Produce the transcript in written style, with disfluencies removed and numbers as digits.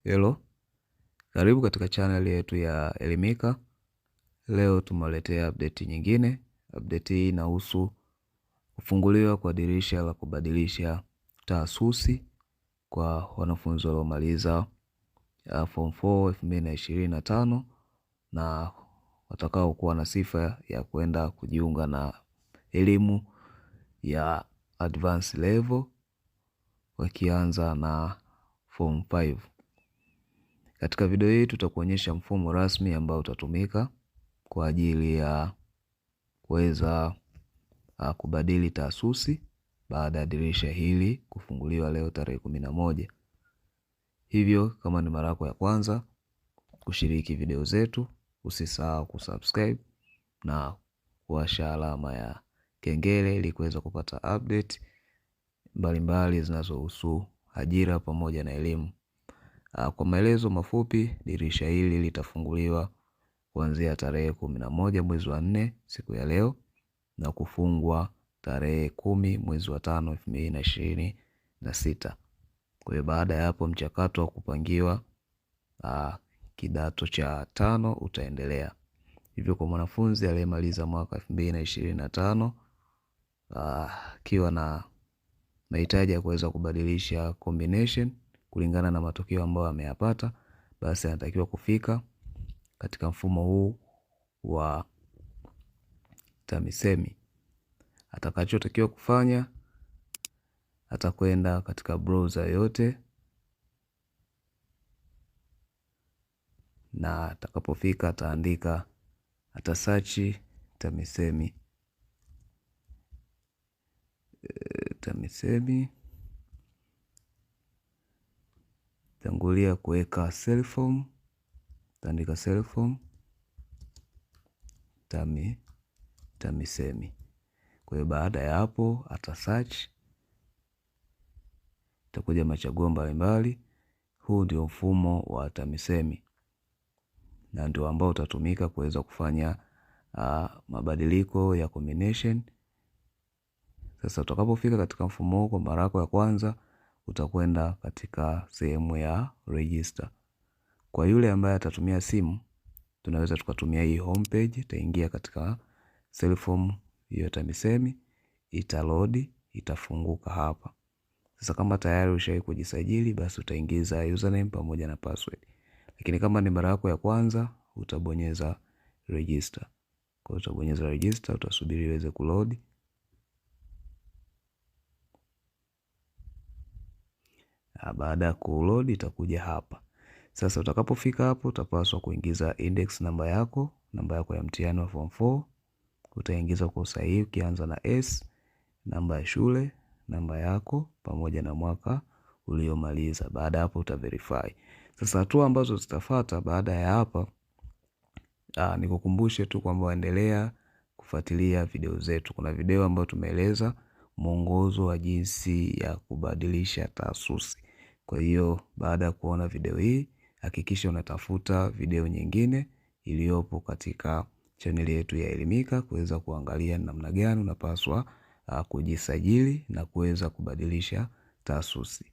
Hello, karibu katika channel yetu ya Elimika. Leo tumewaletea update nyingine. Update hii inahusu kufunguliwa kwa dirisha la kubadilisha taasisi kwa wanafunzi waliomaliza form 4 2025 na watakao kuwa na sifa ya kwenda kujiunga na elimu ya advanced level wakianza na form 5. Katika video hii tutakuonyesha mfumo rasmi ambao utatumika kwa ajili ya kuweza kubadili taasisi baada ya dirisha hili kufunguliwa leo tarehe 11. Hivyo kama ni mara yako ya kwanza kushiriki video zetu, usisahau kusubscribe na kuwasha alama ya kengele ili kuweza kupata update mbalimbali zinazohusu ajira pamoja na elimu. Kwa maelezo mafupi, dirisha hili litafunguliwa kuanzia tarehe 11 mwezi wa 4 siku ya leo na kufungwa tarehe 10 mwezi wa 5 2026. Kwa hiyo baada ya hapo mchakato wa kupangiwa kidato cha 5 utaendelea. Hivyo kwa mwanafunzi aliyemaliza mwaka 2025 akiwa na mahitaji ya kuweza kubadilisha combination kulingana na matokeo ambayo ameyapata, basi anatakiwa kufika katika mfumo huu wa TAMISEMI. Atakachotakiwa kufanya, atakwenda katika browser yote na atakapofika ataandika, atasearch TAMISEMI. Tangulia kuweka self-form, taandika self-form TAMISEMI. Kwa hiyo baada ya hapo atasearch, itakuja machaguo mbalimbali. Huu ndio mfumo wa TAMISEMI na ndio ambao utatumika kuweza kufanya mabadiliko ya combination. Sasa utakapofika katika mfumo huu kwa mara yako ya kwanza, utakwenda katika sehemu ya register. Kwa yule ambaye atatumia simu, tunaweza tukatumia hii homepage. Itaingia katika self-form hiyo TAMISEMI, itaload, itafunguka hapa. Sasa kama tayari ushawahi kujisajili, basi utaingiza username pamoja na password. Lakini kama ni mara yako ya kwanza, utabonyeza register. Kwa hiyo utabonyeza register, utasubiri iweze kuload. Baada ya kuload itakuja hapa. Sasa utakapofika hapo utapaswa kuingiza index namba yako ya mtihani wa form 4. Utaingiza kwa usahihi ukianza na S, namba ya shule, namba yako pamoja na mwaka uliomaliza. Baada hapo utaverify. Sasa hatua ambazo zitafuata baada ya hapa, nikukumbushe tu kwamba endelea kufuatilia video zetu. Kuna video ambayo tumeeleza mwongozo wa jinsi ya kubadilisha taasisi. Kwa hiyo baada ya kuona video hii, hakikisha unatafuta video nyingine iliyopo katika channel yetu ya Elimika kuweza kuangalia namna gani unapaswa kujisajili na kuweza kubadilisha taasisi.